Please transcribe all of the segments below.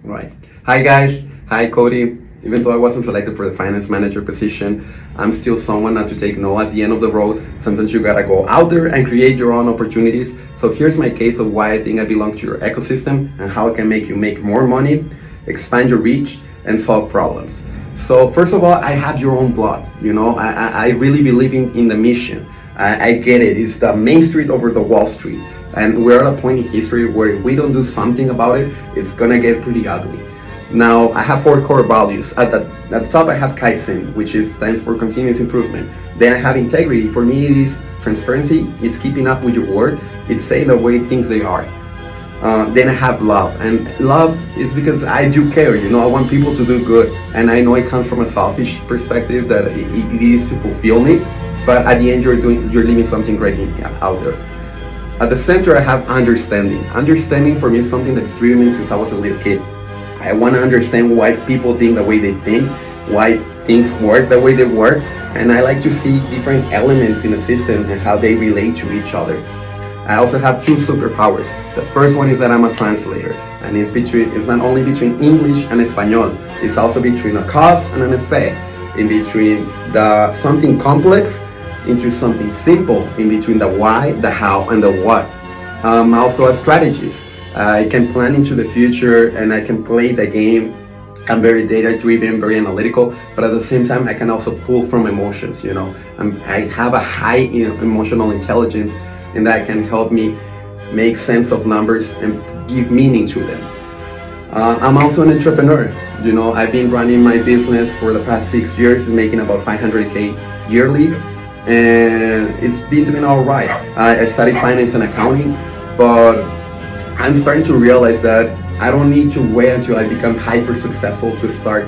Right. Hi guys. Hi Cody. Even though I wasn't selected for the finance manager position, I'm still someone not to take no at the end of the road. Sometimes you gotta go out there and create your own opportunities. So here's my case of why I think I belong to your ecosystem and how I can make you make more money, expand your reach, and solve problems. So first of all, I have your own blood. I really believe in the mission. I get it. It's the Main Street over the Wall Street. And we're at a point in history where if we don't do something about it, it's gonna get pretty ugly. Now, I have 4 core values. At the top, I have Kaizen, which stands for continuous improvement. Then I have integrity. For me, it is transparency. It's keeping up with your word. It's saying the way things they are. Then I have love, and love is because I do care. I want people to do good, and I know it comes from a selfish perspective that it is to fulfill me. But at the end, you're leaving something great out there. At the center, I have understanding. Understanding for me is something that's driven me since I was a little kid. I want to understand why people think the way they think, why things work the way they work, and I like to see different elements in a system and how they relate to each other. I also have 2 superpowers. The first one is that I'm a translator, and it's not only between English and Espanol, it's also between a cause and an effect, in between something complex into something simple, in between the why, the how, and the what. I'm also a strategist. I can plan into the future and I can play the game. I'm very data driven, very analytical, but at the same time I can also pull from emotions. I have a high emotional intelligence, and that can help me make sense of numbers and give meaning to them. I'm also an entrepreneur. I've been running my business for the past 6 years, making about 500K yearly, and it's been doing all right. I studied finance and accounting, but I'm starting to realize that I don't need to wait until I become hyper successful to start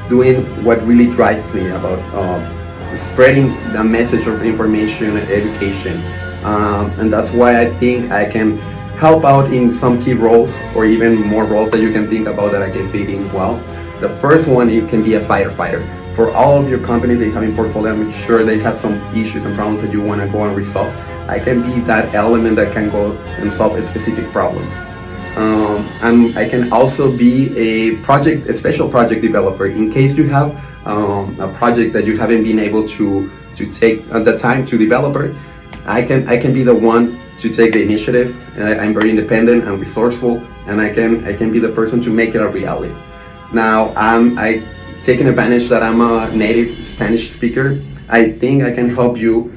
doing what really drives me about spreading the message of information and education. And that's why I think I can help out in some key roles, or even more roles that you can think about that I can fit in well. The first one, it can be a firefighter. For all of your companies that you have in portfolio, I'm sure they have some issues and problems that you want to go and resolve. I can be that element that can go and solve specific problems. And I can also be a special project developer. In case you have a project that you haven't been able to take the time to develop it, I can be the one to take the initiative. I'm very independent and resourceful, and I can be the person to make it a reality. Now, I taking advantage that I'm a native Spanish speaker. I think I can help you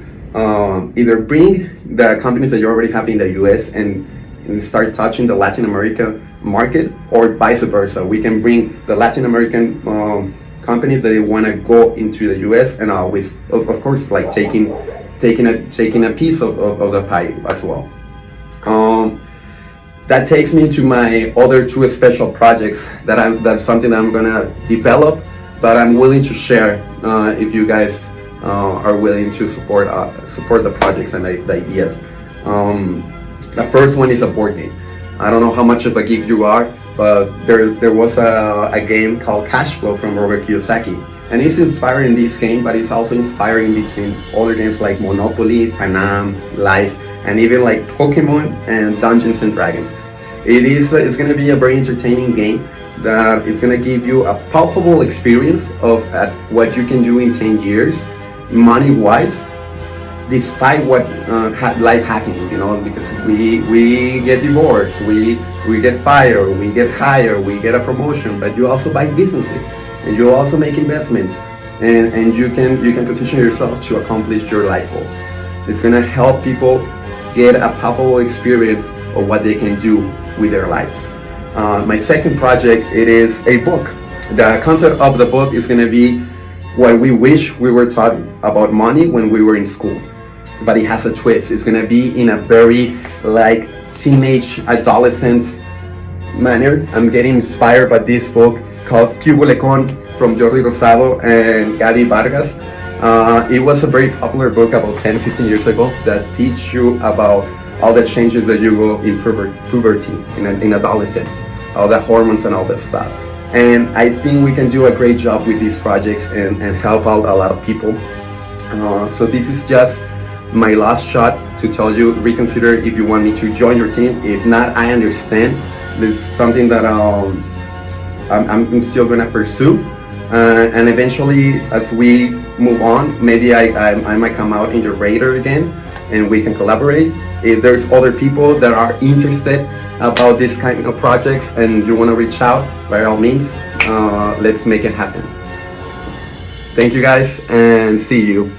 either bring the companies that you already have in the US and start touching the Latin America market, or vice versa. We can bring the Latin American companies that they want to go into the US, and always, of course, like taking a piece of the pie as well. That takes me to my other 2 special projects that's something that I'm gonna develop, but I'm willing to share if you guys are willing to support the projects and the ideas. The first one is a board game. I don't know how much of a geek you are, but there was a game called Cash Flow from Robert Kiyosaki, and it's inspiring this game, but it's also inspiring between other games like Monopoly, Panam, Life, and even like Pokemon and Dungeons and Dragons. It's going to be a very entertaining game that is going to give you a palpable experience of what you can do in 10 years, money-wise, despite what life happens, because we get divorced, we get fired, we get hired, we get a promotion, but you also buy businesses, and you also make investments, and you can position yourself to accomplish your life goals. It's going to help people get a palpable experience of what they can do with their lives. My second project, it is a book. The concept of the book is going to be what we wish we were taught about money when we were in school, but it has a twist. It's going to be in a very like teenage adolescence manner. I'm getting inspired by this book called Cubo Lecon from Jordi Rosado and Gaby Vargas. It was a very popular book about 10-15 years ago that teach you about all the changes that you go in puberty, in adolescence, all the hormones and all that stuff. And I think we can do a great job with these projects and help out a lot of people. So this is just my last shot to tell you, reconsider if you want me to join your team. If not, I understand. It's something that I'm still gonna pursue. And eventually, as we move on, maybe I might come out in your radar again, and we can collaborate. If there's other people that are interested about this kind of projects and you want to reach out, by all means, let's make it happen. Thank you guys, and see you.